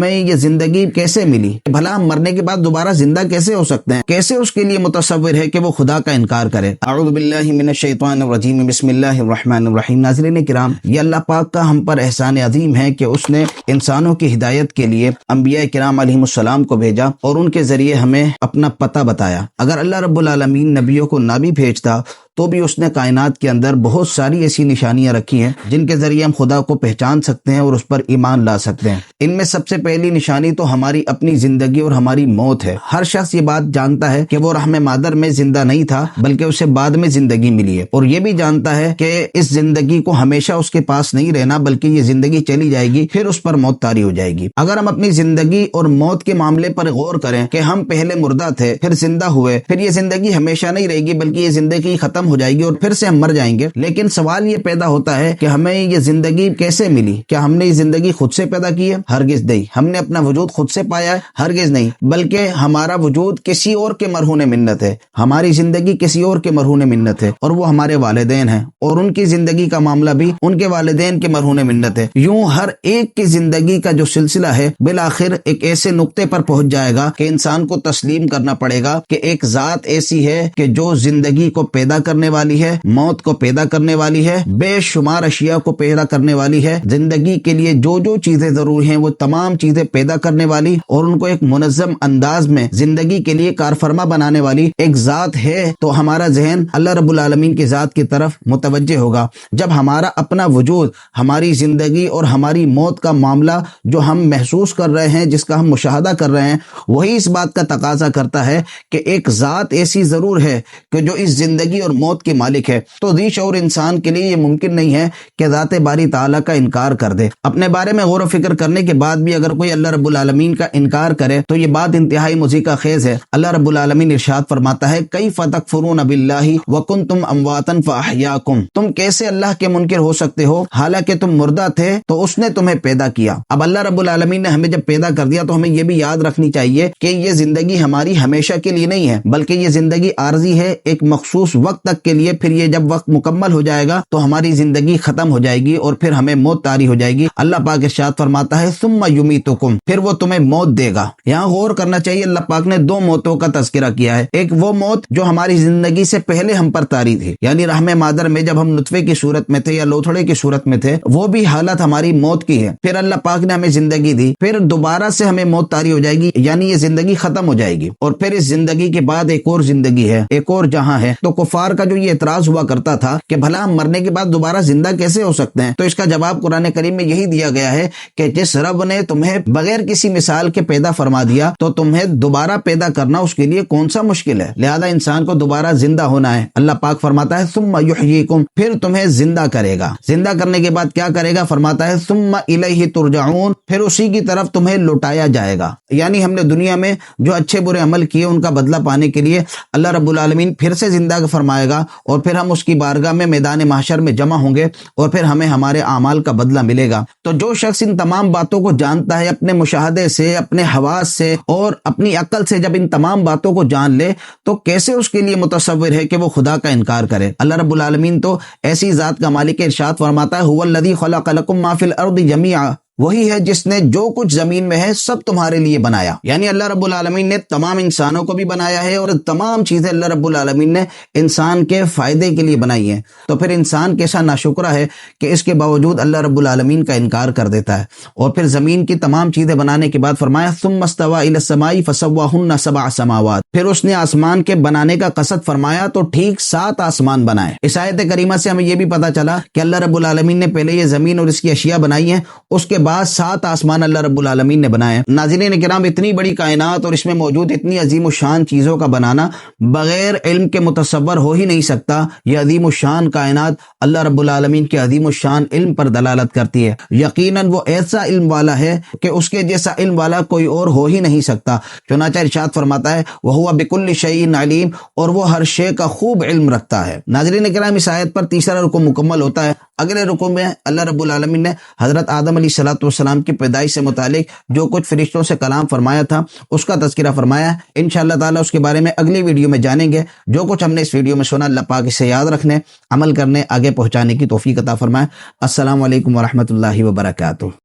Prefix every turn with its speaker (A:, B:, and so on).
A: ہمیں یہ زندگی کیسے ملی، بھلا ہم مرنے کے بعد دوبارہ زندہ کیسے ہو سکتے ہیں، کیسے اس کے لیے متصور ہے کہ وہ خدا کا انکار کرے۔ اعوذ باللہ من الشیطان الرجیم، بسم اللہ الرحمن الرحیم۔ ناظرین کرام، یہ اللہ پاک کا ہم پر احسان عظیم ہے کہ اس نے انسانوں کی ہدایت کے لیے انبیاء کرام علیہم السلام کو بھیجا اور ان کے ذریعے ہمیں اپنا پتہ بتایا۔ اگر اللہ رب العالمین نبیوں کو نہ بھی بھیجتا تو بھی اس نے کائنات کے اندر بہت ساری ایسی نشانیاں رکھی ہیں جن کے ذریعے ہم خدا کو پہچان سکتے ہیں اور اس پر ایمان لا سکتے ہیں۔ ان میں سب سے پہلی نشانی تو ہماری اپنی زندگی اور ہماری موت ہے۔ ہر شخص یہ بات جانتا ہے کہ وہ رحم مادر میں زندہ نہیں تھا بلکہ اسے بعد میں زندگی ملی ہے، اور یہ بھی جانتا ہے کہ اس زندگی کو ہمیشہ اس کے پاس نہیں رہنا بلکہ یہ زندگی چلی جائے گی، پھر اس پر موت طاری ہو جائے گی۔ اگر ہم اپنی زندگی اور موت کے معاملے پر غور کریں کہ ہم پہلے مردہ تھے، پھر زندہ ہوئے، پھر یہ زندگی ہمیشہ نہیں رہے گی بلکہ یہ زندگی ختم ہو جائے گی اور پھر سے ہم مر جائیں گے، لیکن سوال یہ پیدا ہوتا ہے کہ ہمیں یہ زندگی کیسے ملی؟ کیا ہم نے یہ زندگی خود سے پیدا کی ہے؟ ہرگز نہیں۔ ہم نے اپنا وجود خود سے پایا ہے؟ ہرگز نہیں، بلکہ ہمارا وجود کسی اور کے مرہون منت ہے، ہماری زندگی کسی اور کے مرہون منت ہے، اور وہ ہمارے والدین ہیں، اور ان کی زندگی کا معاملہ بھی ان کے والدین کے مرہون منت ہے۔ یوں ہر ایک کی زندگی کا جو سلسلہ ہے بالآخر ایک ایسے نقطے پر پہنچ جائے گا کہ انسان کو تسلیم کرنا پڑے گا کہ ایک ذات ایسی ہے کہ جو زندگی کو پیدا کرنے والی ہے، موت کو پیدا کرنے والی ہے، بے شمار اشیاء کو پیدا کرنے والی ہے، زندگی کے لیے جو جو چیزیں ضروری ہیں وہ تمام چیزیں پیدا کرنے والی اور ان کو ایک منظم انداز میں زندگی کے لیے کارفرما بنانے والی ایک ذات ہے۔ تو ہمارا ذہن اللہ رب العالمین کی ذات کی طرف متوجہ ہوگا جب ہمارا اپنا وجود، ہماری زندگی اور ہماری موت کا معاملہ جو ہم محسوس کر رہے ہیں، جس کا ہم مشاہدہ کر رہے ہیں، وہی اس بات کا تقاضا کرتا ہے کہ ایک ذات ایسی ضرور ہے کہ جو اس زندگی اور موت کی مالک ہے۔ تو ذی شعور انسان کے لیے یہ ممکن نہیں ہے کہ ذات باری تعالیٰ کا انکار کر دے۔ اپنے بارے میں غور و فکر کرنے کے بعد بھی اگر کوئی اللہ رب العالمین کا انکار کرے تو یہ بات انتہائی مضحکہ خیز ہے۔ اللہ رب العالمین ارشاد فرماتا ہے، کیف تکفرون باللہ وکنتم امواتا فاحیاکم، تم کیسے اللہ کے منکر ہو سکتے ہو حالانکہ تم مردہ تھے تو اس نے تمہیں پیدا کیا۔ اب اللہ رب العالمین نے ہمیں جب پیدا کر دیا تو ہمیں یہ بھی یاد رکھنی چاہیے کہ یہ زندگی ہماری ہمیشہ کے لیے نہیں ہے بلکہ یہ زندگی عارضی ہے، ایک مخصوص وقت تک کے لیے، پھر یہ جب وقت مکمل ہو جائے گا تو ہماری زندگی ختم ہو جائے گی اور پھر ہمیں موت طاری ہو جائے گی۔ اللہ پاک ارشاد فرماتا ہے، ثم یمیتکم، پھر وہ تمہیں موت دے گا۔ یہاں غور کرنا چاہیے، اللہ پاک نے دو موتوں کا تذکرہ کیا ہے۔ ایک وہ موت جو ہماری زندگی سے پہلے ہم پر طاری تھی، یعنی رحم مادر میں جب ہم نطفے کی صورت میں تھے یا لوتھڑے کی صورت میں تھے، وہ بھی حالت ہماری موت کی ہے۔ پھر اللہ پاک نے ہمیں زندگی دی، پھر دوبارہ سے ہمیں موت طاری ہو جائے گی، یعنی یہ زندگی ختم ہو جائے گی، اور پھر اس زندگی کے بعد ایک اور زندگی ہے، ایک اور جہاں ہے۔ تو کفار کا جو یہ اعتراض ہوا کرتا تھا کہ بھلا ہم مرنے کے بعد دوبارہ زندہ کیسے ہو سکتے ہیں، تو اس کا جواب قرآن کریم میں یہی دیا گیا ہے کہ جس رب نے تمہیں بغیر کسی مثال کے پیدا فرما دیا تو تمہیں دوبارہ پیدا کرنا اس کے لیے کون سا مشکل ہے، لہذا انسان کو دوبارہ زندہ ہونا ہے۔ اللہ پاک فرماتا ہے، ثم یحییکم، پھر تمہیں زندہ کرے گا۔ زندہ کرنے کے بعد کیا کرے گا؟ فرماتا ہے، ثم الیہ ترجعون، پھر اسی کی طرف تمہیں لوٹایا جائے گا۔ یعنی ہم نے دنیا میں جو اچھے برے عمل کیے ان کا بدلہ پانے کے لیے اللہ رب العالمین پھر سے زندہ فرمائے گا، اور پھر ہم اس کی بارگاہ میں میدان محشر میں جمع ہوں گے اور پھر ہمیں ہمارے اعمال کا بدلہ ملے گا۔ تو جو شخص ان تمام باتوں کو جانتا ہے، اپنے مشاہدے سے، اپنے حواس سے اور اپنی عقل سے جب ان تمام باتوں کو جان لے تو کیسے اس کے لیے متصور ہے کہ وہ خدا کا انکار کرے؟ اللہ رب العالمین تو ایسی ذات کا مالک ہے، ارشاد فرماتا ہے، هو الذی خلق لکم ما فی الارض جمیعا، وہی ہے جس نے جو کچھ زمین میں ہے سب تمہارے لیے بنایا۔ یعنی اللہ رب العالمین نے تمام انسانوں کو بھی بنایا ہے اور تمام چیزیں اللہ رب العالمین نے انسان کے فائدے کے لیے بنائی ہیں۔ تو پھر انسان کیسا ناشکرہ ہے کہ اس کے باوجود اللہ رب العالمین کا انکار کر دیتا ہے۔ اور پھر زمین کی تمام چیزیں بنانے کے بعد فرمایا، ثم استوى الى السماء فسواهن سبع سماوات، پھر اس نے آسمان کے بنانے کا قصد فرمایا تو ٹھیک 7 آسمان بنائے۔ اس آیت کریمہ سے ہمیں یہ بھی پتہ چلا کہ اللہ رب العالمین نے پہلے یہ زمین اور اس کی اشیاء بنائی ہیں، اس کے بعد 7 آسمان اللہ رب العالمین نے بنائے۔ ناظرین کرام، اتنی بڑی کائنات اور اس میں موجود اتنی عظیم الشان چیزوں کا بنانا بغیر علم کے متصور ہو ہی نہیں سکتا۔ یہ عظیم الشان کائنات اللہ رب العالمین کے عظیم الشان علم پر دلالت کرتی ہے۔ یقیناً وہ ایسا علم والا ہے کہ اس کے جیسا علم والا کوئی اور ہو ہی نہیں سکتا۔ چنانچہ ارشاد فرماتا ہے، وَهُوَ بِكُلِّ شَيْءٍ عَلِيمٌ، اور وہ ہر شے کا خوب علم رکھتا ہے۔ ناظرین کرام، اس آیت پر تیسرا رکوع مکمل ہوتا ہے۔ اگلے رکوع میں اللہ رب العالمین نے حضرت آدم علیہ السلام کی پیدائش سے متعلق جو کچھ فرشتوں سے کلام فرمایا تھا اس کا تذکرہ فرمایا۔ انشاءاللہ تعالیٰ اس کے بارے میں اگلی ویڈیو میں جانیں گے۔ جو کچھ ہم نے اس ویڈیو میں سنا، اللہ پاک اسے یاد رکھنے، عمل کرنے، آگے پہنچانے کی توفیق عطا فرمائے۔ السلام علیکم ورحمۃ اللہ وبرکاتہ۔